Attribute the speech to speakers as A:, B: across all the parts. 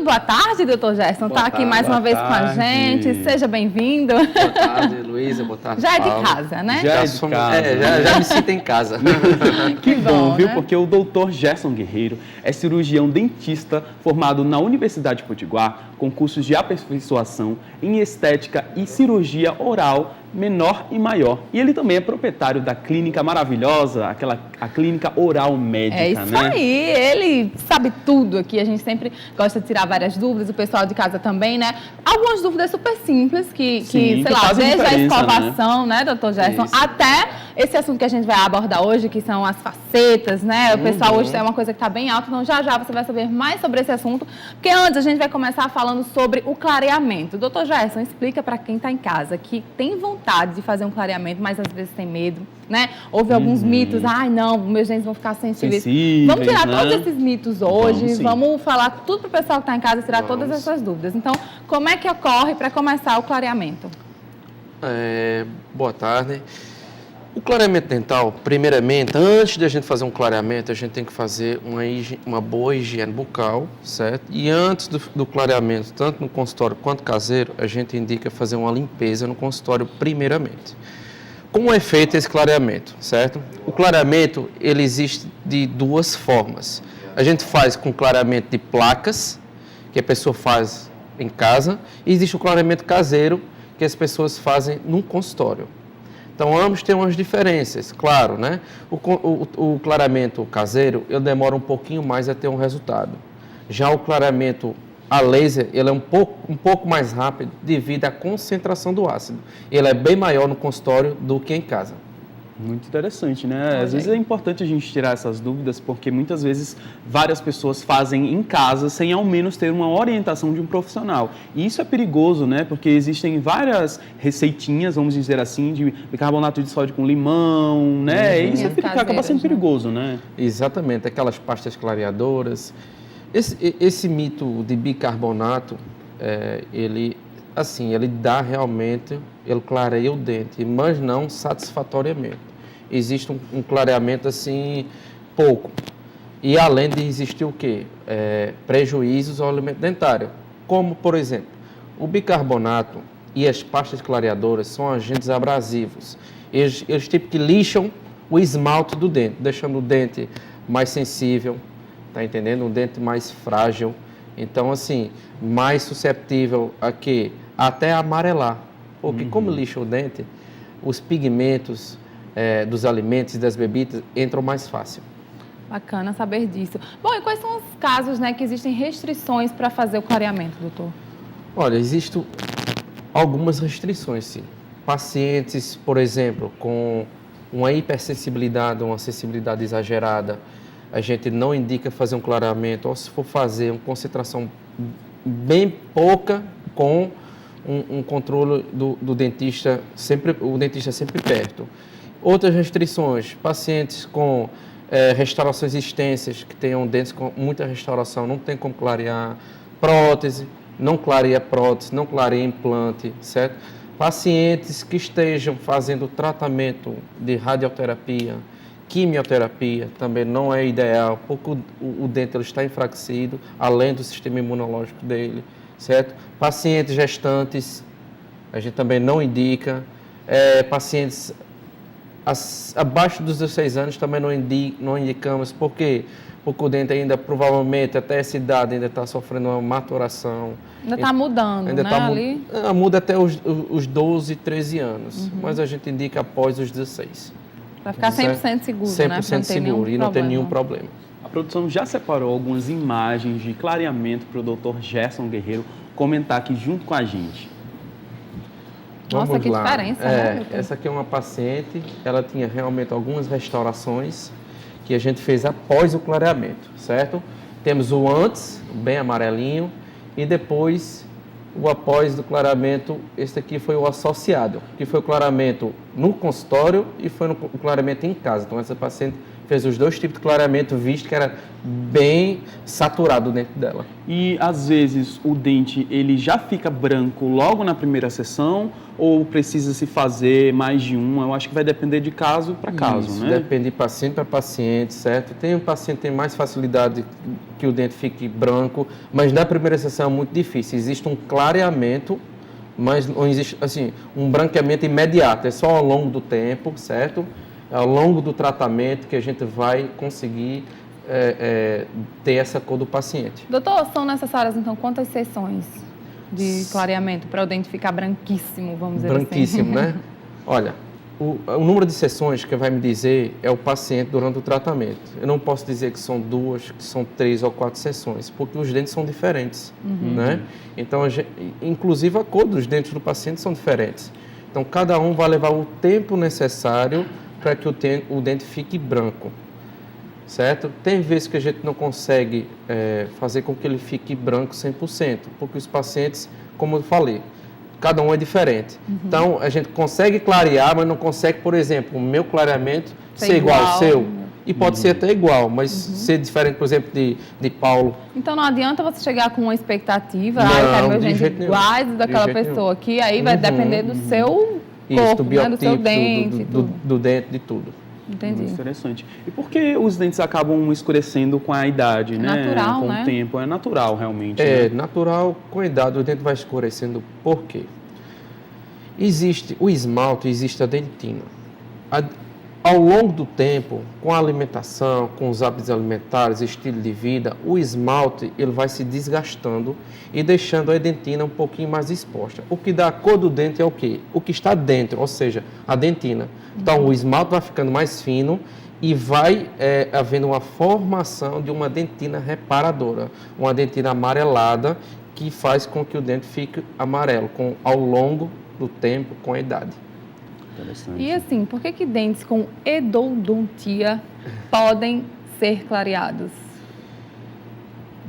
A: boa tarde, doutor Gerson. Está aqui mais uma vez com a gente. Seja bem-vindo.
B: Boa tarde, Luísa. Boa tarde,
A: Já é
B: Paulo.
A: de casa, né?
B: Já me sinto em casa.
C: Que bom, viu?
A: Né?
C: Porque o doutor Gerson Guerreiro é cirurgião dentista formado na Universidade Potiguar, com cursos de aperfeiçoação em estética e cirurgia oral menor e maior. E ele também é proprietário da clínica maravilhosa, a clínica oral médica,
A: É isso aí, ele sabe tudo aqui, a gente sempre gosta de tirar várias dúvidas, o pessoal de casa também, né? Algumas dúvidas super simples, sei lá, desde a escovação, né, doutor Gerson, até esse assunto que a gente vai abordar hoje, que são as facetas, né? O pessoal hoje é uma coisa que está bem alta, então já você vai saber mais sobre esse assunto, porque antes a gente vai começar falando sobre o clareamento. Doutor Gerson, explica para quem está em casa que tem vontade de fazer um clareamento, mas às vezes tem medo, né? Houve alguns mitos, não, meus dentes vão ficar sensíveis. Vamos tirar todos esses mitos hoje, vamos falar tudo para o pessoal que está em casa, tirar todas essas dúvidas. Então, como é que ocorre para começar o clareamento?
B: Boa tarde. O clareamento dental, primeiramente, antes de a gente fazer um clareamento, a gente tem que fazer uma boa higiene bucal, certo? E antes do clareamento, tanto no consultório quanto caseiro, a gente indica fazer uma limpeza no consultório primeiramente. Como é feito esse clareamento, certo? O clareamento, ele existe de duas formas. A gente faz com clareamento de placas, que a pessoa faz em casa, e existe o clareamento caseiro, que as pessoas fazem no consultório. Então, ambos têm umas diferenças, claro, né? O clareamento caseiro, ele demora um pouquinho mais a ter um resultado. Já o clareamento a laser, ele é um pouco mais rápido devido à concentração do ácido. Ele é bem maior no consultório do que em casa.
C: Muito interessante, né? Às vezes é importante a gente tirar essas dúvidas, porque muitas vezes várias pessoas fazem em casa sem ao menos ter uma orientação de um profissional. E isso é perigoso, né? Porque existem várias receitinhas, vamos dizer assim, de bicarbonato de sódio com limão, né? E isso acaba sendo perigoso, né?
B: Exatamente, aquelas pastas clareadoras. Esse mito de bicarbonato, ele dá realmente, ele clareia o dente, mas não satisfatoriamente. Existe um clareamento assim, pouco. E além de existir o quê? Prejuízos ao alimento dentário. Como, por exemplo, o bicarbonato e as pastas clareadoras são agentes abrasivos. Eles tipo que lixam o esmalte do dente, deixando o dente mais sensível, tá entendendo? Um dente mais frágil. Então, assim, mais susceptível a quê? Até amarelar. Porque como lixa o dente, os pigmentos dos alimentos e das bebidas entram mais fácil.
A: Bacana saber disso. Bom, e quais são os casos, né, que existem restrições para fazer o clareamento, doutor?
B: Olha, existem algumas restrições, sim. Pacientes, por exemplo, com uma hipersensibilidade, uma sensibilidade exagerada, a gente não indica fazer um clareamento, ou se for fazer uma concentração bem pouca, com um controle do dentista, o dentista sempre perto. Outras restrições, pacientes com restaurações extensas, que tenham dentes com muita restauração, não tem como clarear. Prótese, não clareia prótese, não clareia implante, certo? Pacientes que estejam fazendo tratamento de radioterapia, quimioterapia, também não é ideal, porque o dente ele está enfraquecido, além do sistema imunológico dele, certo? Pacientes gestantes, a gente também não indica. Pacientes abaixo dos 16 anos também não indicamos. Por quê? Porque o dente ainda, provavelmente, até essa idade, ainda está sofrendo uma maturação.
A: Ainda está mudando, ainda
B: né? Muda até os 12, 13 anos, mas a gente indica após os 16.
A: Para ficar 100% seguro,
B: 100%
A: né?
B: 100% seguro e não tem nenhum problema.
C: A produção já separou algumas imagens de clareamento para o Dr. Gerson Guerreiro comentar aqui junto com a gente.
A: Nossa, que diferença, né?
B: Essa aqui é uma paciente, ela tinha realmente algumas restaurações que a gente fez após o clareamento, certo? Temos o antes, bem amarelinho, e depois o após do clareamento. Este aqui foi o associado, que foi o clareamento no consultório e foi o clareamento em casa. Então, essa paciente fez os 2 tipos de clareamento, visto que era bem saturado dentro dela.
C: E, às vezes, o dente ele já fica branco logo na primeira sessão ou precisa se fazer mais de uma? Eu acho que vai depender de caso para caso,
B: Isso,
C: né?
B: Depende de paciente para paciente, certo? Tem um paciente que tem mais facilidade que o dente fique branco, mas na primeira sessão é muito difícil. Existe um clareamento, mas não existe assim, um branqueamento imediato, é só ao longo do tempo, certo? É ao longo do tratamento que a gente vai conseguir ter essa cor do paciente.
A: Doutor, são necessárias então quantas sessões de clareamento para o dente ficar branquíssimo, vamos dizer
B: branquíssimo,
A: assim?
B: né? Olha, o número de sessões que vai me dizer é o paciente durante o tratamento. Eu não posso dizer que são 2, que são 3 ou 4 sessões, porque os dentes são diferentes, né? Então, inclusive a cor dos dentes do paciente são diferentes. Então, cada um vai levar o tempo necessário para que o dente fique branco, certo? Tem vezes que a gente não consegue fazer com que ele fique branco 100%, porque os pacientes, como eu falei, cada um é diferente. Então, a gente consegue clarear, mas não consegue, por exemplo, o meu clareamento ser igual ao seu. E pode ser até igual, mas ser diferente, por exemplo, de Paulo.
A: Então, não adianta você chegar com uma expectativa, eu quero meus dentes iguais daquela pessoa aqui, aí vai depender do seu corpo, do seu dente.
B: Do dente, de tudo.
A: Entendi.
C: Muito interessante. E por que os dentes acabam escurecendo com a idade, né?
A: Natural,
C: com
A: né?
C: o tempo. É natural, realmente.
B: É
C: né?
B: natural, com a idade o dente vai escurecendo. Por quê? Existe o esmalte, existe a dentina. Ao longo do tempo, com a alimentação, com os hábitos alimentares, estilo de vida, o esmalte ele vai se desgastando e deixando a dentina um pouquinho mais exposta. O que dá a cor do dente é o quê? O que está dentro, ou seja, a dentina. Então, o esmalte vai ficando mais fino e vai havendo uma formação de uma dentina reparadora, uma dentina amarelada que faz com que o dente fique amarelo ao longo do tempo, com a idade.
A: E assim, por que dentes com endodontia podem ser clareados?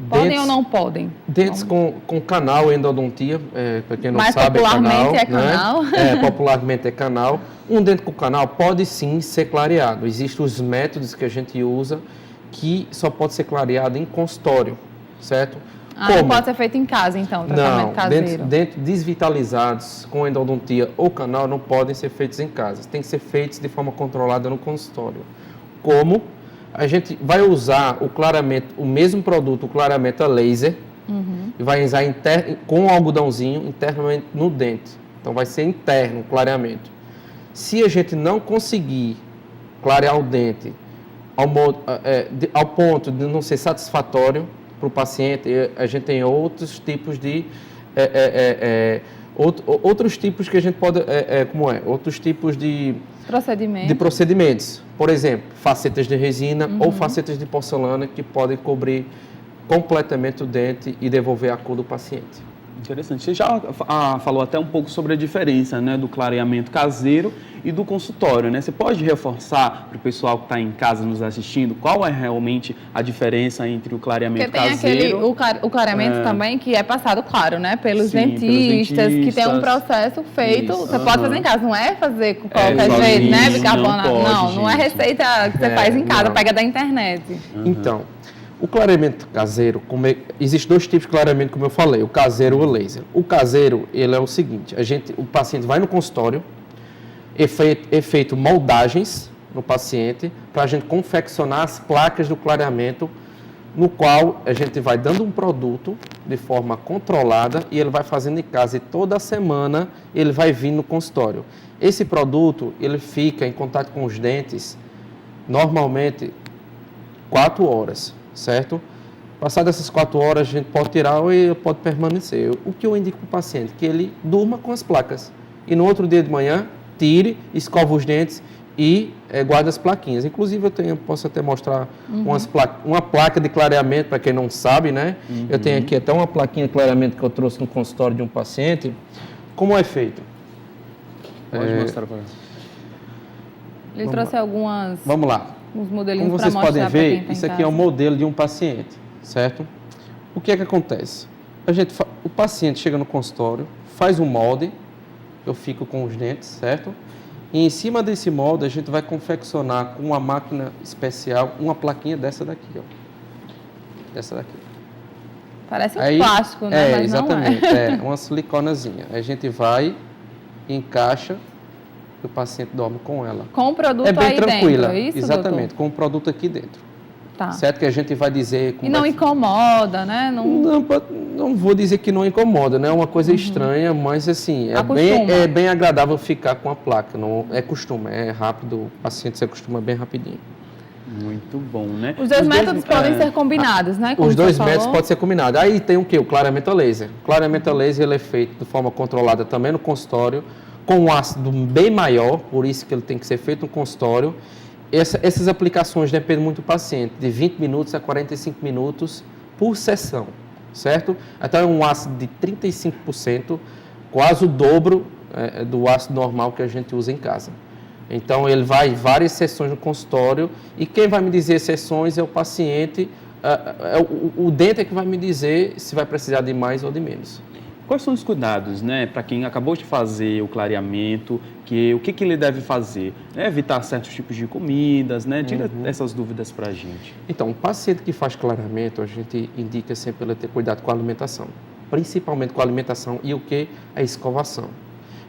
A: Podem ou não podem?
B: Dentes com canal endodontia, para quem não
A: Mas
B: sabe,
A: popularmente
B: é canal. Popularmente é canal. Um dente com canal pode sim ser clareado. Existem os métodos que a gente usa que só pode ser clareado em consultório, certo?
A: Não pode ser feito em casa, então, tratamento caseiro?
B: Dentes desvitalizados com endodontia ou canal não podem ser feitos em casa. Tem que ser feitos de forma controlada no consultório. Como a gente vai usar o clareamento, o mesmo produto, o clareamento a laser, e vai usar com um algodãozinho internamente no dente. Então, vai ser interno o clareamento. Se a gente não conseguir clarear o dente ao ponto de não ser satisfatório para o paciente, a gente tem outros tipos de outros tipos que a gente pode outros tipos de procedimentos. Por exemplo, facetas de resina ou facetas de porcelana que podem cobrir completamente o dente e devolver a cor do paciente.
C: Interessante. Você já falou até um pouco sobre a diferença, né, do clareamento caseiro e do consultório, né? Você pode reforçar para o pessoal que está em casa nos assistindo qual é realmente a diferença entre o clareamento caseiro...
A: Porque tem o clareamento também que é passado, claro, né, pelos dentistas, que tem um processo feito, você pode fazer em casa, não é fazer com qualquer jeito, né, bicarbonato, não é receita que você faz em casa, pega da internet.
B: Então, o clareamento caseiro, existe 2 tipos de clareamento, como eu falei, o caseiro e o laser. O caseiro, ele é o seguinte, o paciente vai no consultório, é feito moldagens no paciente, para a gente confeccionar as placas do clareamento, no qual a gente vai dando um produto de forma controlada e ele vai fazendo em casa e toda semana ele vai vir no consultório. Esse produto, ele fica em contato com os dentes, normalmente, 4 horas. Certo? Passadas essas 4 horas, a gente pode tirar ou ele pode permanecer. O que eu indico para o paciente? Que ele durma com as placas. E no outro dia de manhã, tire, escova os dentes e guarde as plaquinhas. Inclusive, posso até mostrar uma placa de clareamento, para quem não sabe, né? Eu tenho aqui até uma plaquinha de clareamento que eu trouxe no consultório de um paciente. Como é feito?
C: Pode mostrar para nós.
A: Ele trouxe algumas...
B: Vamos lá.
A: Os modelinhos.
B: Como vocês podem ver, isso aqui é um modelo de um paciente, certo? O que é que acontece? O paciente chega no consultório, faz um molde, eu fico com os dentes, certo? E em cima desse molde, a gente vai confeccionar com uma máquina especial uma plaquinha dessa daqui, ó. Dessa daqui.
A: Parece um plástico, né? Mas
B: exatamente.
A: Não é.
B: Uma siliconazinha. A gente vai, encaixa, e o paciente dorme com ela.
A: Com o produto
B: aí dentro. É bem tranquila.
A: Isso,
B: exatamente,
A: doutor?
B: com o produto aqui dentro.
A: Tá.
B: Certo que a gente vai dizer...
A: E não incomoda, né?
B: Não vou dizer que não incomoda, né? É uma coisa estranha, mas assim, é bem agradável ficar com a placa. Não, é costume, é rápido, o paciente se acostuma bem rapidinho.
C: Muito bom, né?
A: Os dois métodos podem ser combinados, né?
B: Os dois métodos podem ser combinados. Aí tem o quê? O clareamento a laser. O clareamento a laser ele é feito de forma controlada também no consultório, com um ácido bem maior, por isso que ele tem que ser feito no consultório. Essas aplicações dependem muito do paciente, de 20 minutos a 45 minutos por sessão, certo? Então é um ácido de 35%, quase o dobro do ácido normal que a gente usa em casa. Então ele vai várias sessões no consultório e quem vai me dizer sessões é o paciente, o dente é que vai me dizer se vai precisar de mais ou de menos.
C: Quais são os cuidados, né, para quem acabou de fazer o clareamento, o que ele deve fazer? Evitar certos tipos de comidas, né? Tira essas dúvidas para a gente.
B: Então, o paciente que faz clareamento, a gente indica sempre ele ter cuidado com a alimentação, principalmente com a alimentação e o que? A escovação.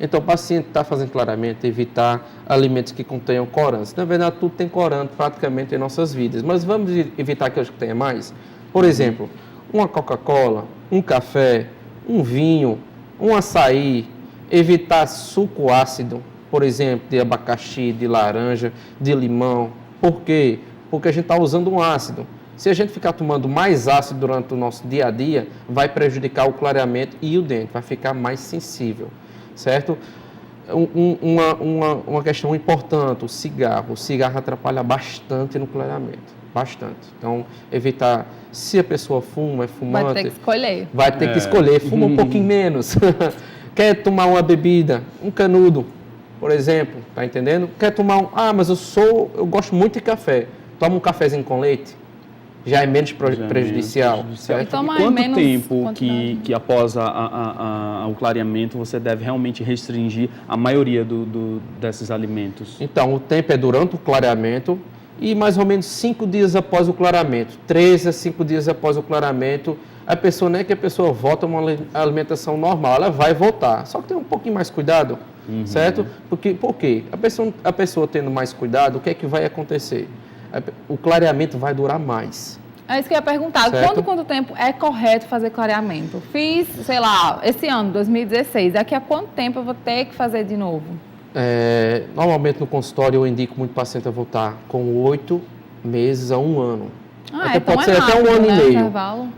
B: Então, o paciente está fazendo clareamento, evitar alimentos que contenham corantes. Na verdade, tudo tem corante praticamente em nossas vidas, mas vamos evitar aqueles que tenham mais. Por exemplo, uma Coca-Cola, um café, um vinho, um açaí, evitar suco ácido, por exemplo, de abacaxi, de laranja, de limão. Por quê? Porque a gente está usando um ácido. Se a gente ficar tomando mais ácido durante o nosso dia a dia, vai prejudicar o clareamento e o dente, vai ficar mais sensível, certo? Uma questão importante, o cigarro. O cigarro atrapalha bastante no clareamento. Bastante. Então, evitar, se a pessoa fuma, é fumante...
A: Vai ter que escolher.
B: Vai ter que escolher, fuma um pouquinho menos. Quer tomar uma bebida, um canudo, por exemplo, tá entendendo? Quer tomar mas eu gosto muito de café. Toma um cafezinho com leite, já é menos prejudicial.
C: E quanto tempo que após o clareamento você deve realmente restringir a maioria desses alimentos?
B: Então, o tempo é durante o clareamento, e mais ou menos 5 dias após o clareamento, 3 a 5 dias após o clareamento, a pessoa não é que a pessoa volta a uma alimentação normal, ela vai voltar. Só que tem um pouquinho mais cuidado, certo? Por quê? A pessoa tendo mais cuidado, o que é que vai acontecer? O clareamento vai durar mais.
A: É isso que eu ia perguntar. Quanto tempo é correto fazer clareamento? Fiz, sei lá, esse ano, 2016. Daqui a quanto tempo eu vou ter que fazer de novo?
B: Normalmente no consultório eu indico muito paciente a voltar com 8 meses a 1 ano. Pode ser
A: rápido,
B: até 1 ano e meio.
A: Intervalo.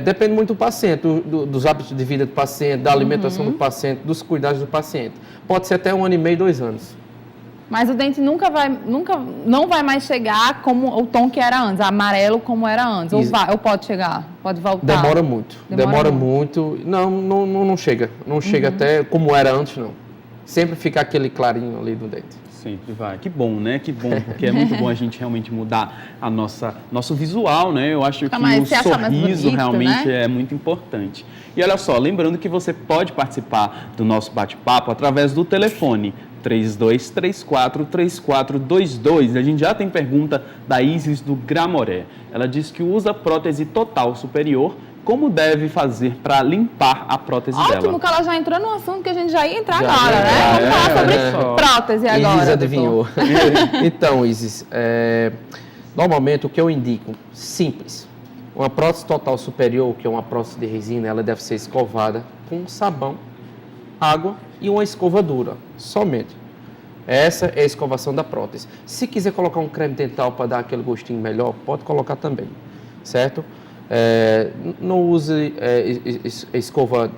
B: Depende muito do paciente, dos hábitos de vida do paciente, da alimentação do paciente, dos cuidados do paciente. Pode ser até 1 ano e meio, 2 anos.
A: Mas o dente não vai mais chegar como o tom que era antes, amarelo como era antes. Ou pode chegar? Pode voltar?
B: Demora muito. Demora muito. Não chega. Não chega até como era antes, não. Sempre fica aquele clarinho ali no dente.
C: Sempre vai. Que bom, né? Que bom, porque é muito bom a gente realmente mudar nosso visual, né? Eu acho que o sorriso realmente é muito importante. E olha só, lembrando que você pode participar do nosso bate-papo através do telefone 3234-3422. A gente já tem pergunta da Isis do Gramoré. Ela diz que usa prótese total superior. Como deve fazer para limpar a prótese dela?
A: Ótimo que ela já entrou no assunto que a gente já ia entrar agora, né? Vamos falar sobre prótese agora.
B: Isis adivinhou. Então, Isis, normalmente o que eu indico, simples. Uma prótese total superior, que é uma prótese de resina, ela deve ser escovada com sabão, água e uma escova dura, somente. Essa é a escovação da prótese. Se quiser colocar um creme dental para dar aquele gostinho melhor, pode colocar também, certo? Não use escova,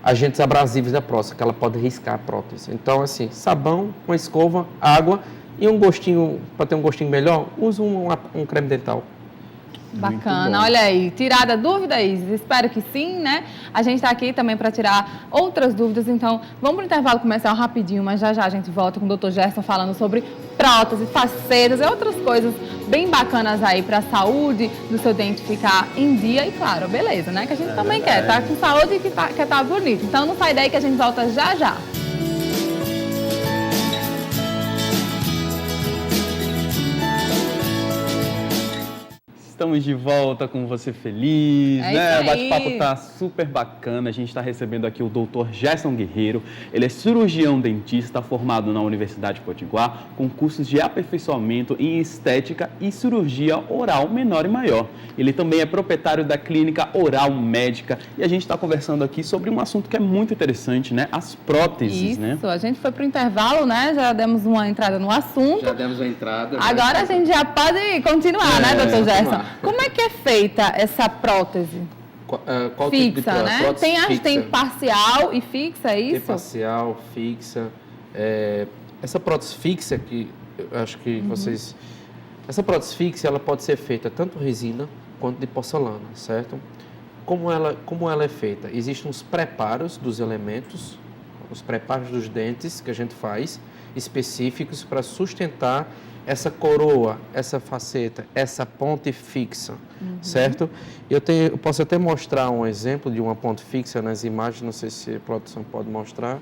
B: agentes abrasivos da prótese, que ela pode riscar a prótese. Então, assim, sabão, uma escova, água e um gostinho, para ter um gostinho melhor, use um creme dental.
A: Bacana, olha aí, tirada a dúvida, Isis? Espero que sim, né? A gente está aqui também para tirar outras dúvidas, então vamos para o intervalo comercial rapidinho, mas já a gente volta com o Dr. Gerson falando sobre próteses, facetas e outras coisas bem bacanas aí para a saúde do seu dente ficar em dia e, claro, beleza, né? Que a gente também quer, tá com saúde e quer estar bonito. Então não sai daí que a gente volta já.
C: Estamos de volta com você feliz, né? O
A: Isso
C: bate-papo
A: aí.
C: tá super bacana. A gente está recebendo aqui o Dr. Gerson Guerreiro. Ele é cirurgião dentista formado na Universidade Potiguar, com cursos de aperfeiçoamento em estética e cirurgia oral menor e maior. Ele também é proprietário da clínica Oral Médica e a gente está conversando aqui sobre um assunto que é muito interessante, né? As próteses, né?
A: Isso, a gente foi para o intervalo, né? Já demos uma entrada no assunto.
B: Já demos a entrada.
A: Agora a gente já pode continuar, né, doutor Gerson?
B: vamos lá.
A: Como é que é feita essa prótese?
B: Qual tipo de
A: Fixa, né?
B: prótese?
A: Tem parcial e fixa, é
B: Tem
A: isso?
B: parcial, fixa. Essa prótese fixa que eu acho que vocês... Essa prótese fixa, ela pode ser feita tanto resina quanto de porcelana, certo? Como ela é feita? Existem os preparos dos elementos, os preparos dos dentes que a gente faz, específicos para sustentar essa coroa, essa faceta, essa ponte fixa, certo? Eu posso até mostrar um exemplo de uma ponte fixa nas imagens, não sei se a produção pode mostrar.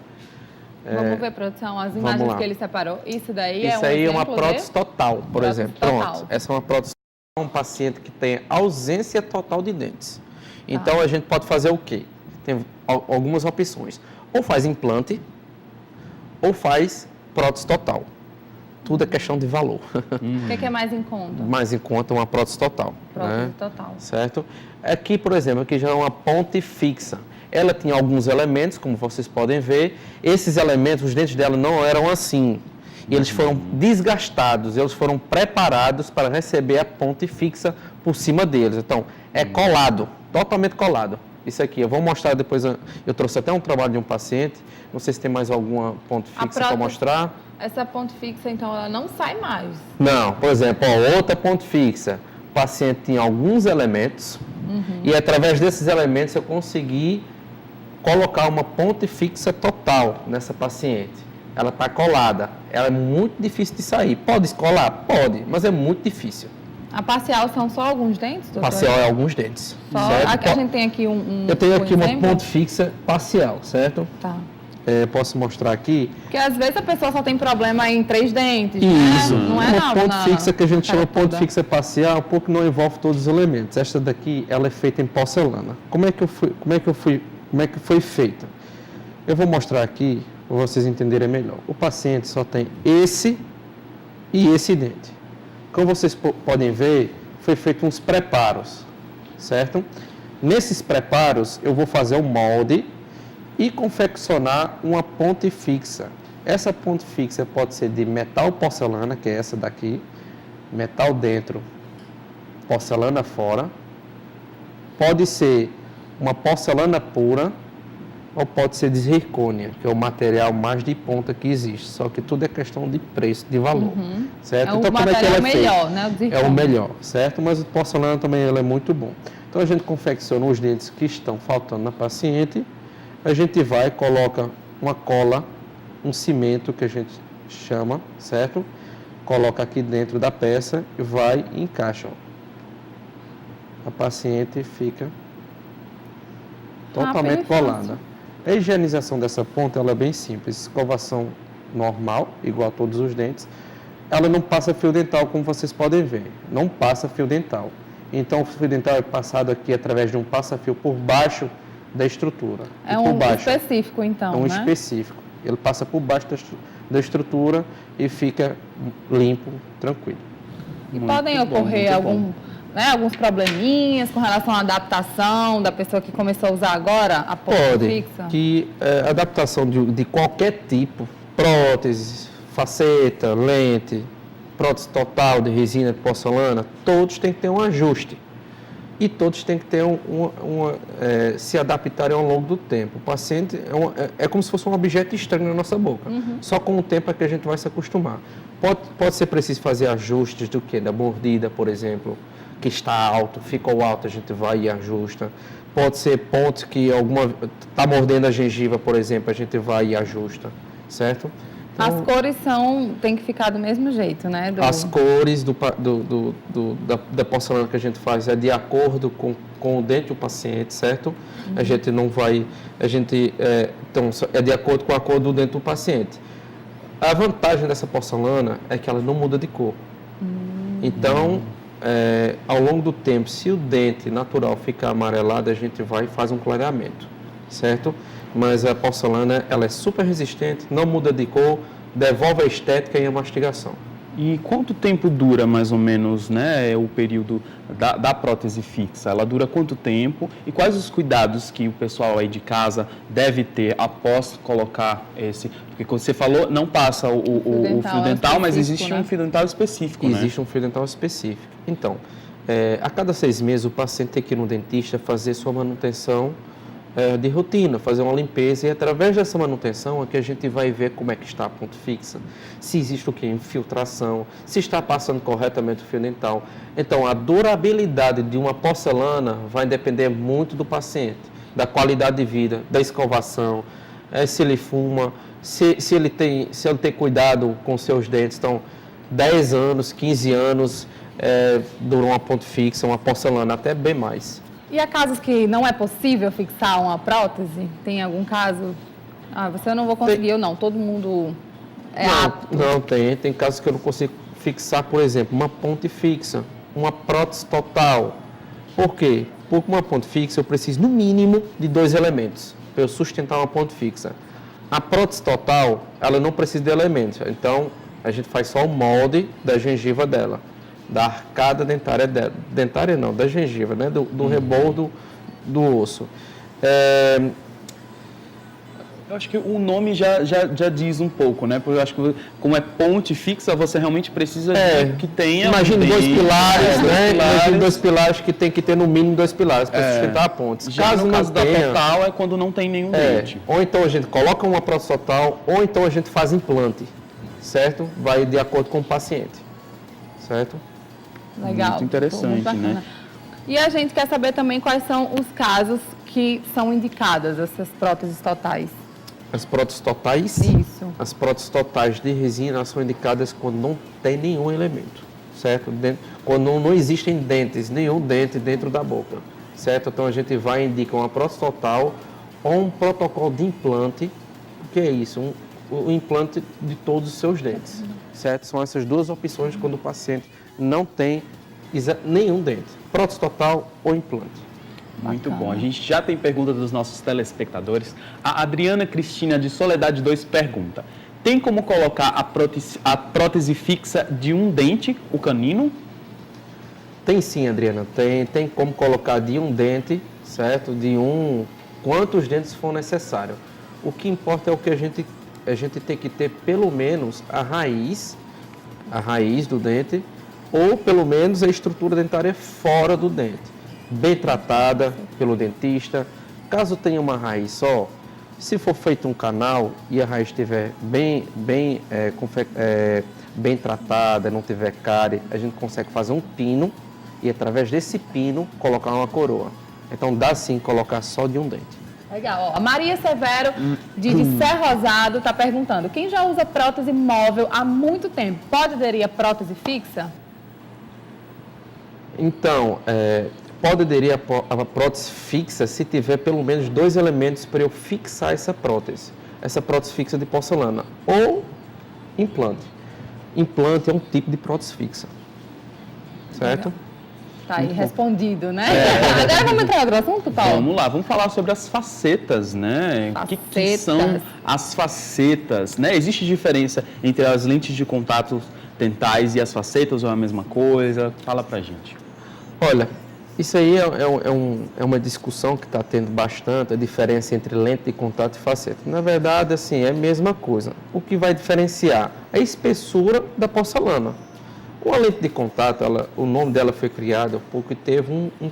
A: Vamos ver, produção, as imagens que ele separou. Isso daí
B: Isso aí é uma
A: exemplo
B: prótese total, por
A: prótese
B: exemplo.
A: total.
B: Pronto, essa é uma prótese para um paciente que tem ausência total de dentes. Então, a gente pode fazer o quê? Tem algumas opções. Ou faz implante, ou faz prótese total. Tudo é questão de valor.
A: O que é mais em conta?
B: Mais em conta uma prótese total.
A: Prótese
B: né?
A: total.
B: Certo? Aqui, por exemplo, aqui já é uma ponte fixa. Ela tinha alguns elementos, como vocês podem ver. Esses elementos, os dentes dela não eram assim. E eles foram desgastados, eles foram preparados para receber a ponte fixa por cima deles. Então, é colado, totalmente colado. Isso aqui, eu vou mostrar depois. Eu trouxe até um trabalho de um paciente. Não sei se tem mais alguma ponte fixa para mostrar.
A: Essa ponte fixa, então, ela não sai mais.
B: Não, por exemplo, outra ponte fixa. O paciente tinha alguns elementos e através desses elementos eu consegui colocar uma ponte fixa total nessa paciente. Ela está colada, ela é muito difícil de sair. Pode colar? Pode, mas é muito difícil.
A: A parcial são só alguns dentes, doutor?
B: Parcial é alguns dentes. Certo?
A: A gente tem aqui
B: Eu tenho aqui uma
A: exemplo?
B: ponte fixa parcial, certo?
A: Tá.
B: Posso mostrar aqui.
A: Porque às vezes a pessoa só tem problema em 3 dentes,
B: Isso,
A: né? Não é
B: uma
A: nada
B: ponte fixa que a gente chama
A: toda.
B: ponte fixa parcial, porque não envolve todos os elementos. Esta daqui, ela é feita em porcelana. Como é que foi feita? Eu vou mostrar aqui para vocês entenderem melhor. O paciente só tem esse e esse dente. Como vocês podem ver, foi feito uns preparos, certo? Nesses preparos, eu vou fazer o molde e confeccionar uma ponte fixa. Essa ponte fixa pode ser de metal porcelana, que é essa daqui, metal dentro, porcelana fora. Pode ser uma porcelana pura ou pode ser de zircônia, que é o material mais de ponta que existe. Só que tudo é questão de preço, de valor, certo?
A: Então, como é que ela é melhor, né? O zircônia.
B: É o melhor, certo? Mas o porcelana também ela é muito bom. Então a gente confecciona os dentes que estão faltando na paciente. A gente vai, coloca uma cola, um cimento que a gente chama, certo? Coloca aqui dentro da peça e vai e encaixa. A paciente fica totalmente colada. A higienização dessa ponta ela é bem simples. Escovação normal, igual a todos os dentes. Ela não passa fio dental, como vocês podem ver. Não passa fio dental. Então, o fio dental é passado aqui através de um passa-fio por baixo da estrutura.
A: É um específico, então,
B: É um
A: né?
B: específico. Ele passa por baixo da estrutura e fica limpo, tranquilo.
A: E podem ocorrer alguns probleminhas com relação à adaptação da pessoa que começou a usar agora a ponte fixa?
B: Que adaptação de qualquer tipo, prótese, faceta, lente, prótese total de resina, de porcelana, todos têm que ter um ajuste. E todos têm que ter se adaptarem ao longo do tempo. O paciente é como se fosse um objeto estranho na nossa boca. Só com o tempo é que a gente vai se acostumar. Pode ser preciso fazer ajustes do quê? Da mordida, por exemplo, que está alto, ficou alto, a gente vai e ajusta. Pode ser pontos que está mordendo a gengiva, por exemplo, a gente vai e ajusta, certo? Então,
A: as cores tem que ficar do mesmo jeito, né?
B: As cores da porcelana que a gente faz é de acordo com o dente do paciente, certo? A gente não vai... então, é de acordo com a cor do dente do paciente. A vantagem dessa porcelana é que ela não muda de cor. Então, ao longo do tempo, se o dente natural ficar amarelado, a gente vai e faz um clareamento, certo? Mas a porcelana, ela é super resistente, não muda de cor, devolve a estética e a mastigação.
C: E quanto tempo dura, mais ou menos, né, o período da prótese fixa? Ela dura quanto tempo? E quais os cuidados que o pessoal aí de casa deve ter após colocar esse... Porque como você falou, não passa o fio dental, mas existe um fio dental específico, né?
B: Existe um fio dental específico. Então, a cada 6 meses, o paciente tem que ir no dentista fazer sua manutenção de rotina, fazer uma limpeza, e através dessa manutenção é que a gente vai ver como é que está a ponte fixa, se existe o que? Infiltração, se está passando corretamente o fio dental. Então, a durabilidade de uma porcelana vai depender muito do paciente, da qualidade de vida, da escovação, se ele fuma, se ele tem cuidado com seus dentes. Então, 10 anos, 15 anos dura uma ponte fixa, uma porcelana, até bem mais.
A: E há casos que não é possível fixar uma prótese? Tem algum caso? Você não vou conseguir, eu não. Todo mundo apto?
B: Não, tem casos que eu não consigo fixar, por exemplo, uma ponte fixa, uma prótese total. Por quê? Porque uma ponte fixa eu preciso, no mínimo, de 2 elementos para eu sustentar uma ponte fixa. A prótese total, ela não precisa de elementos. Então, a gente faz só o molde da gengiva dela, da arcada dentária dela. Dentária não, da gengiva, né? Do rebordo do osso.
C: Eu acho que o nome já diz um pouco, né? Porque eu acho que como é ponte fixa, você realmente precisa de que tenha...
B: Imagina 2 pilares, né? Imagina 2 pilares que tem que ter no mínimo 2 pilares para sustentar a ponte.
C: No caso da total é quando não tem nenhum dente.
B: Ou então a gente coloca uma prótese total, ou então a gente faz implante, certo? Vai de acordo com o paciente, certo?
A: Legal.
C: Muito interessante, né?
A: E a gente quer saber também quais são os casos que são indicadas essas próteses totais.
B: As próteses totais?
A: Isso.
B: As próteses totais de resina são indicadas quando não tem nenhum elemento, certo? Quando não existem dentes, nenhum dente dentro da boca, certo? Então a gente vai indicar uma prótese total ou um protocolo de implante. O que é isso? O implante de todos os seus dentes, certo? São essas 2 opções quando o paciente não tem nenhum dente, prótese total ou implante.
C: Muito bom. A gente já tem pergunta dos nossos telespectadores. A Adriana Cristina, de Soledade 2, pergunta: tem como colocar a prótese fixa de um dente, o canino?
B: Tem sim, Adriana. Tem como colocar de um dente, certo? Quantos dentes for necessário. O que importa é o que a gente tem que ter pelo menos a raiz do dente, ou pelo menos a estrutura dentária fora do dente, bem tratada pelo dentista. Caso tenha uma raiz só, se for feito um canal e a raiz estiver bem tratada, não tiver cárie, a gente consegue fazer um pino e através desse pino colocar uma coroa. Então dá sim colocar só de um dente.
A: Legal. A Maria Severo, de Serra Rosado, está perguntando: quem já usa prótese móvel há muito tempo, pode aderir a prótese fixa?
B: Então, pode aderir a prótese fixa se tiver pelo menos 2 elementos para eu fixar essa prótese fixa de porcelana, ou implante. Implante é um tipo de prótese fixa, certo?
A: Legal. Tá aí respondido, né? Agora vamos entrar no assunto, Paulo?
C: Vamos lá, vamos falar sobre as facetas, né? O que são as facetas, né? Existe diferença entre as lentes de contato dentais e as facetas, ou é a mesma coisa? Fala pra gente.
B: Olha, isso aí é uma discussão que está tendo bastante, a diferença entre lente de contato e faceta. Na verdade, assim, é a mesma coisa. O que vai diferenciar é a espessura da porcelana. Uma lente de contato, o nome dela foi criado porque teve um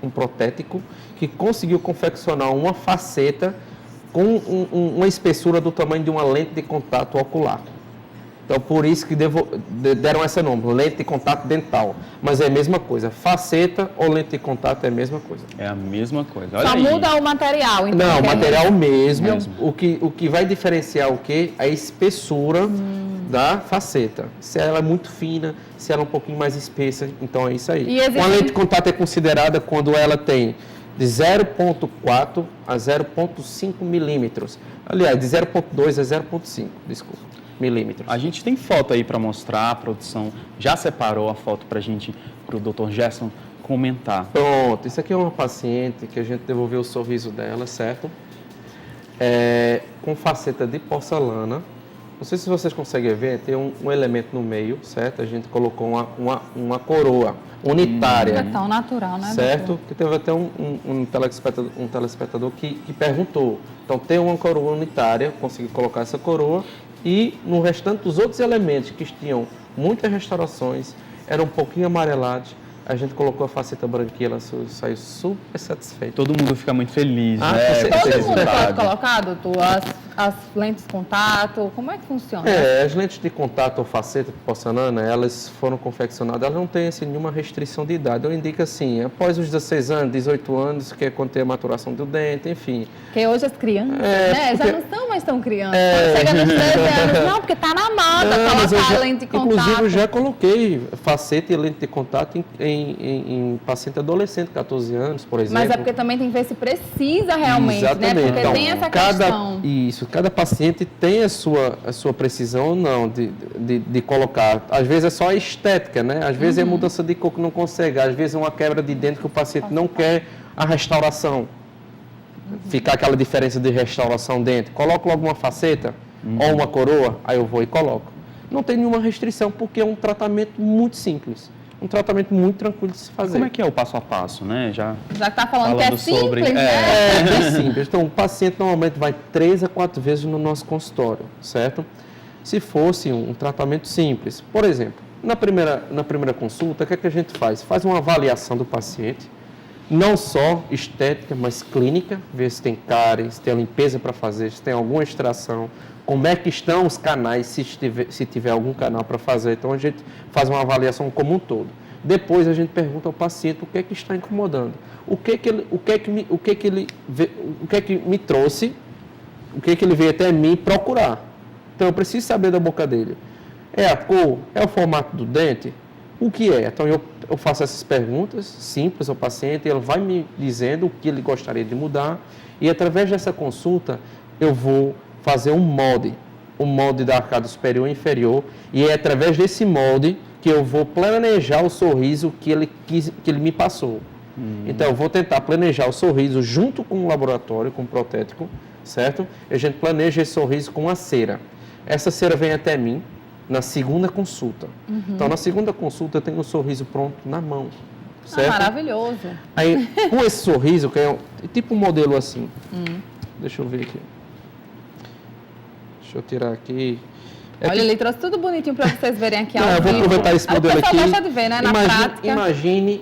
B: protético que conseguiu confeccionar uma faceta com uma espessura do tamanho de uma lente de contato ocular. Então, por isso que deram esse nome, lente de contato dental. Mas é a mesma coisa. Faceta ou lente de contato é a mesma coisa.
C: É a mesma coisa. Olha
A: Só
C: aí.
A: muda o material. Então,
B: não, o material mesmo. O que vai diferenciar o quê? A espessura da faceta. Se ela é muito fina, se ela é um pouquinho mais espessa, então é isso aí. Uma lente de contato é considerada quando ela tem de 0,4 a 0,5 milímetros. Aliás, de 0,2 a 0,5, desculpa. milímetros.
C: A gente tem foto aí para mostrar, a produção já separou a foto para o Dr. Gerson comentar.
B: Pronto, isso aqui é uma paciente que a gente devolveu o sorriso dela, certo? Com faceta de porcelana. Não sei se vocês conseguem ver, tem um elemento no meio, certo? A gente colocou uma coroa unitária.
A: É tão natural, né?
B: Certo? Que teve até um telespectador que perguntou. Então, tem uma coroa unitária, consegui colocar essa coroa, e no restante dos outros elementos que tinham muitas restaurações, eram um pouquinho amarelados, a gente colocou a faceta branquinha, ela saiu super satisfeita.
C: Todo mundo fica muito feliz, né?
A: Todo mundo pode colocar, doutor, as lentes de contato, como é que funciona?
B: As lentes de contato ou faceta de porcelana, elas foram confeccionadas, elas não têm assim, nenhuma restrição de idade. Eu indico assim, após os 16 anos, 18 anos, que é quando tem a maturação do dente, enfim.
A: Porque hoje as crianças, né, já não são mais tão crianças. Chega nos 13 anos, não, porque tá na moda colocar a lente de contato.
B: Inclusive, eu já coloquei faceta e lente de contato em paciente adolescente, 14 anos, por exemplo.
A: Mas é porque também tem que ver se precisa realmente,
B: exatamente,
A: né? Porque
B: então,
A: tem essa questão.
B: Cada paciente tem a sua precisão ou não de colocar. Às vezes é só a estética, né? Às vezes é mudança de cor que não consegue, às vezes é uma quebra de dente que o paciente não quer a restauração. Ficar aquela diferença de restauração dente. Coloco logo uma faceta ou uma coroa, aí eu vou e coloco. Não tem nenhuma restrição, porque é um tratamento muito simples. Um tratamento muito tranquilo de se fazer.
C: Como é que é o passo a passo, né? Já
A: está falando que é simples,
C: sobre...
A: né?
B: É bem simples. Então, o paciente normalmente vai 3 a 4 vezes no nosso consultório, certo? Se fosse um tratamento simples, por exemplo, na primeira consulta, o que é que a gente faz? Faz uma avaliação do paciente, não só estética, mas clínica, ver se tem cárie, se tem a limpeza para fazer, se tem alguma extração, como é que estão os canais, se tiver algum canal para fazer. Então, a gente faz uma avaliação como um todo. Depois, a gente pergunta ao paciente o que é que está incomodando, o que é que me trouxe, o que é que ele veio até mim procurar. Então, eu preciso saber da boca dele. É a cor? É o formato do dente? O que é? Então, eu faço essas perguntas simples ao paciente, ele vai me dizendo o que ele gostaria de mudar, e através dessa consulta, eu vou fazer um molde da arcada superior e inferior, e é através desse molde que eu vou planejar o sorriso que ele me passou. Então, eu vou tentar planejar o sorriso junto com o laboratório, com o protético, certo? E a gente planeja esse sorriso com a cera. Essa cera vem até mim na segunda consulta. Então, na segunda consulta, eu tenho o sorriso pronto na mão, certo?
A: Maravilhoso.
B: Aí, com esse sorriso, que é tipo um modelo assim. Deixa eu ver aqui. Deixa eu tirar aqui.
A: Olha, ele trouxe tudo bonitinho para vocês verem aqui.
B: Eu vou aproveitar esse modelo aqui.
A: Gosta de ver, né, na prática.
B: Imagine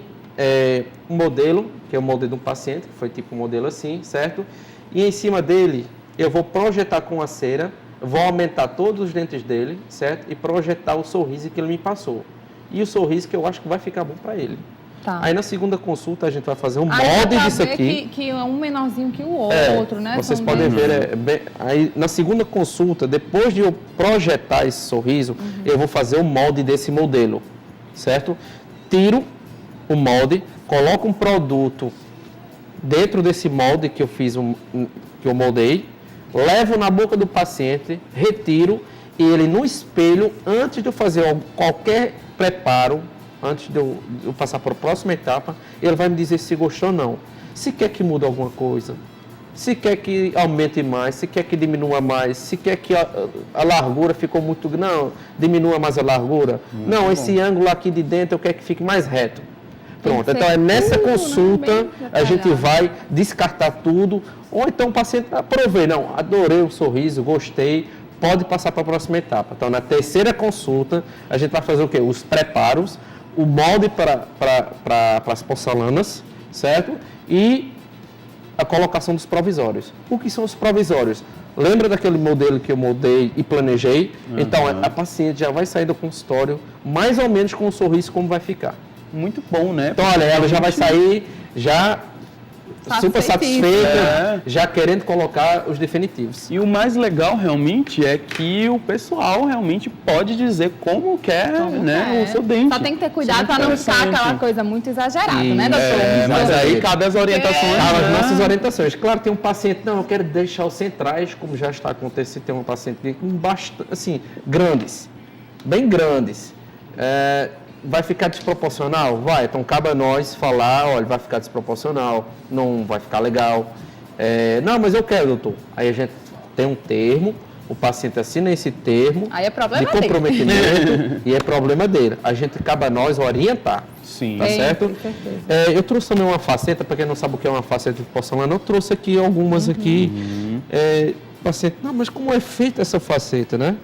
B: um modelo, que é o modelo de um paciente, que foi tipo um modelo assim, certo? E em cima dele, eu vou projetar com a cera, vou aumentar todos os dentes dele, certo? E projetar o sorriso que ele me passou. E o sorriso que eu acho que vai ficar bom para ele.
A: Tá.
B: Aí na segunda consulta a gente vai fazer um molde disso aqui.
A: Que é um menorzinho que o outro, né?
B: Vocês podem ver. Aí na segunda consulta, depois de eu projetar esse sorriso, eu vou fazer o molde desse modelo, certo? Tiro o molde, coloco um produto dentro desse molde que eu fiz, que eu moldei, levo na boca do paciente, retiro e ele no espelho, antes de eu fazer qualquer preparo, antes de eu passar para a próxima etapa, ele vai me dizer se gostou ou não. Se quer que mude alguma coisa, se quer que aumente mais, se quer que diminua mais, se quer que a largura ficou muito grande, não, diminua mais a largura. Não, esse ângulo aqui de dentro eu quero que fique mais reto. Pronto, então é nessa consulta a gente vai descartar tudo, ou então o paciente aprovei, não, adorei o sorriso, gostei, pode passar para a próxima etapa. Então na terceira consulta a gente vai fazer o quê? Os preparos, o molde para as porcelanas, certo? E a colocação dos provisórios. O que são os provisórios? Lembra daquele modelo que eu moldei e planejei? Então, a paciente já vai sair do consultório mais ou menos com um sorriso como vai ficar.
C: Muito bom, né?
B: Então, olha, ela já vai sair já super satisfeita, já querendo colocar os definitivos.
C: E o mais legal realmente é que o pessoal realmente pode dizer como quer, o seu dente.
A: Só tem que ter cuidado para não ficar aquela coisa muito exagerada, né, doutor?
C: Mas aí cabe as orientações.
B: As nossas orientações. Claro, tem um paciente, não, eu quero deixar os centrais, como já está acontecendo, tem um paciente com bastante, assim, grandes, bem grandes. Vai ficar desproporcional? Vai. Então, cabe a nós falar, olha, vai ficar desproporcional, não vai ficar legal. Não, mas eu quero, doutor. Aí a gente tem um termo, o paciente assina esse termo
A: aí é problema
B: de comprometimento e é problema dele. A gente, cabe a nós orientar.
C: Sim.
B: Tá certo? Eu trouxe também uma faceta, para quem não sabe o que é uma faceta de porcelana, eu trouxe aqui algumas aqui. Paciente, não, mas como é feita essa faceta, né?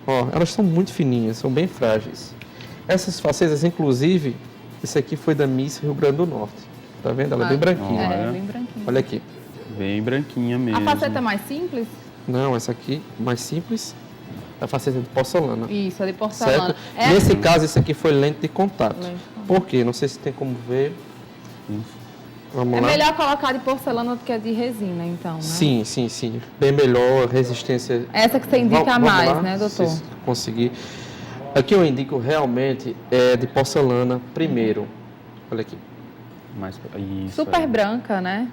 B: Ó, elas são muito fininhas, são bem frágeis. Essas facetas, inclusive, esse aqui foi da Miss Rio Grande do Norte. Tá vendo? Ela é bem branquinha.
A: Bem branquinha.
B: Olha aqui.
C: Bem branquinha mesmo.
A: A faceta é mais simples?
B: Não, essa aqui, mais simples, é a faceta de porcelana.
A: Isso, é de porcelana.
B: Nesse caso, esse aqui foi lente de contato. Por quê? Não sei se tem como ver. Vamos lá.
A: É melhor colocar de porcelana do que a de resina, então, né?
B: Sim. Bem melhor, resistência.
A: Essa que você indica mais,
B: lá,
A: né, doutor?
B: Se conseguir. Aqui eu indico realmente de porcelana primeiro. Olha aqui.
C: Isso,
A: super branca, né?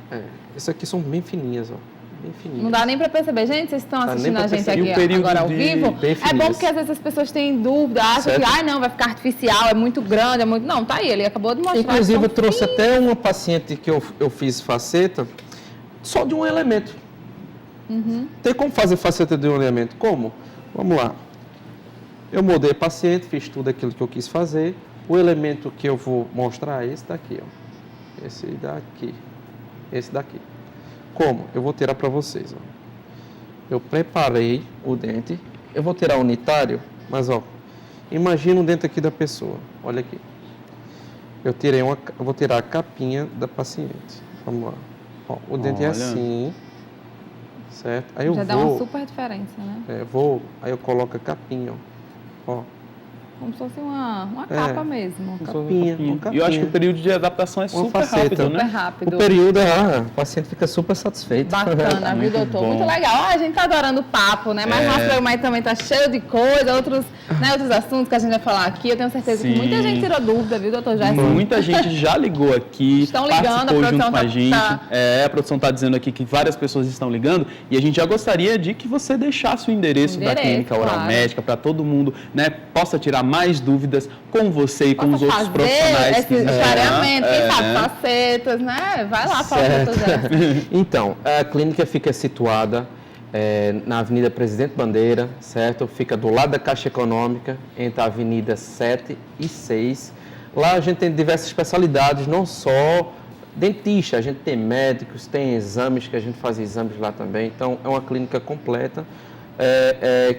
B: Essas aqui são bem fininhas, ó. Bem fininhas.
A: Não dá nem para perceber. Gente, vocês estão assistindo a gente aqui agora ao vivo. É bom porque às vezes as pessoas têm dúvida, acham que não, vai ficar artificial, é muito grande, é muito... Não, tá aí, ele acabou de mostrar.
B: Inclusive, eu trouxe até uma paciente que eu fiz faceta só de um elemento. Tem como fazer faceta de um elemento? Como? Vamos lá. Eu moldei a paciente, fiz tudo aquilo que eu quis fazer. O elemento que eu vou mostrar é esse daqui, ó. Esse daqui. Esse daqui. Como? Eu vou tirar para vocês, ó. Eu preparei o dente. Eu vou tirar unitário, mas, ó, imagina o dente aqui da pessoa. Olha aqui. Eu vou tirar a capinha da paciente. Vamos lá. Ó, o dente é assim. Certo? Aí eu
A: dá uma super diferença, né?
B: Aí eu coloco a capinha, ó.
A: Como se fosse uma capa mesmo.
B: Capinha.
C: E eu acho que o período de adaptação é super rápido, né?
A: Super rápido.
B: O período, o paciente fica super satisfeito.
A: Bacana, viu, doutor? Muito legal. A gente tá adorando o papo, né? Mas nosso programa aí também tá cheio de coisa, outros assuntos que a gente vai falar aqui. Eu tenho certeza que muita gente tirou dúvida, viu, doutor Gerson?
C: Muita gente já ligou aqui.
A: Estão ligando, a produção
C: com a gente. A produção tá dizendo aqui que várias pessoas estão ligando e a gente já gostaria de que você deixasse o endereço da Clínica Oral Médica para todo mundo, né, possa tirar mais dúvidas com você e com os outros profissionais.
A: Esse clareamento, quem sabe, facetas, né? Vai lá, fala com o doutor Gerson.
B: Então, a clínica fica situada na Avenida Presidente Bandeira, certo? Fica do lado da Caixa Econômica, entre a Avenida 7 e 6. Lá a gente tem diversas especialidades, não só dentista, a gente tem médicos, tem exames, que a gente faz exames lá também. Então, é uma clínica completa.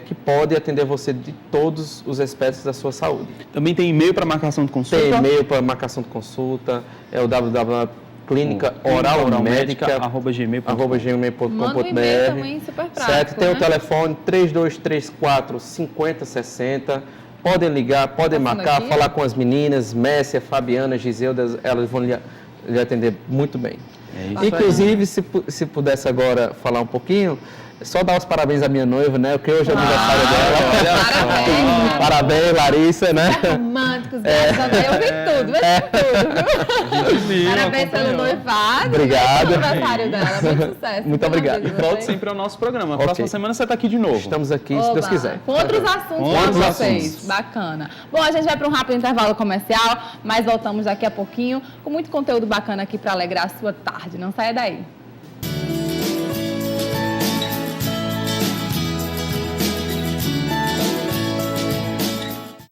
B: Que pode atender você de todos os aspectos da sua saúde.
C: Também tem e-mail para marcação de consulta?
B: Tem e-mail para marcação de consulta, é o www.clinicaoralmedica@gmail.com.br.
A: Manda um e-mail também, super prático,
B: certo? Tem o telefone 3234 5060. Podem ligar, podem marcar, falar com as meninas, Messia, Fabiana, Giseuda, elas vão lhe atender muito bem. Inclusive, se pudesse agora falar um pouquinho, só dar os parabéns à minha noiva, né? Porque hoje é o aniversário dela. Parabéns, Larissa, né?
A: Românticos, eu vi tudo, viu? Parabéns pelo noivado.
B: Obrigado.
A: Pelo aniversário dela, muito sucesso.
B: Muito obrigado.
C: E volte sempre ao nosso programa. Próxima semana você está aqui de novo.
B: Estamos aqui, se Deus quiser.
A: Com outros assuntos para vocês. Bacana. Bom, a gente vai para um rápido intervalo comercial, mas voltamos daqui a pouquinho com muito conteúdo bacana aqui para alegrar a sua tarde. Não saia daí.